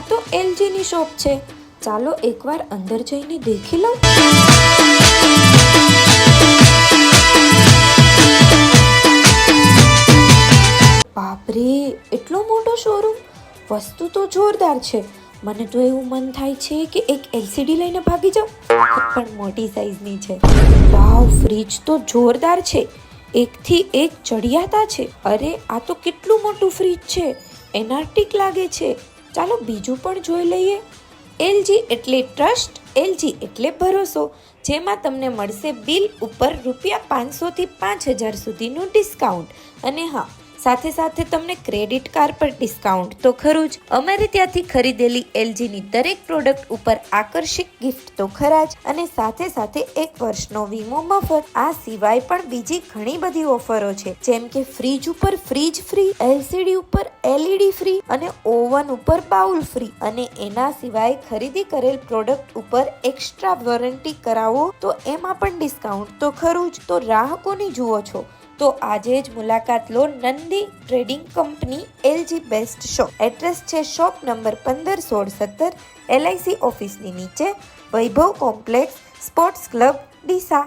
તો એલજીની શોપ છે. ચાલો એકવાર અંદર જઈને દેખી લઉં. બાપરે, એટલો મોટો શોરૂમ! વસ્તુ તો જોરદાર છે. મને તો એવું મન થાય છે કે એક એલસીડી લઈને ભાગી જાઉં, પણ મોટી સાઈઝની છે. વાવ, ફ્રીજ તો જોરદાર છે. એકથી એક ચડિયાતા છે. અરે, આ તો કેટલું મોટું ફ્રીજ છે. એનાર્ટિક લાગે છે. ચાલો બીજું પણ જોઈ લઈએ. એલજી એટલે ટ્રસ્ટ, એલજી એટલે ભરોસો, જેમાં તમને મળશે બિલ ઉપર ₹500 થી 5000 સુધીનું ડિસ્કાઉન્ટ. અને હા, સાથે સાથે તમને ક્રેડિટ કાર્ડ પર ડિસ્કાઉન્ટ તો ખરું જ. અમારે ત્યાંથી ખરીદેલી એલજીની દરેક પ્રોડક્ટ ઉપર આકર્ષક ગિફ્ટ તો ખરા જ, અને સાથે સાથે 1 વર્ષનો વીમો મફત. આ સિવાય પણ બીજી ઘણી બધી ઓફરો છે, જેમ કે ફ્રીજ ઉપર ફ્રીજ ફ્રી, એલસીડી ઉપર એલઈડી ફ્રી અને ઓવન ઉપર બાઉલ ફ્રી. અને એના સિવાય ખરીદી કરેલ પ્રોડક્ટ ઉપર એક્સ્ટ્રા વોરંટી કરાવો તો એમાં પણ ડિસ્કાઉન્ટ તો ખરું જ. તો રાહ કોની જુઓ છો? તો આજે જ મુલાકાત લો Nandi trading company LG best shop. Address છે શોપ નંબર 15, 16, 17, LIC ઓફિસની નીચે, Vaibhav complex, sports club, Deesa.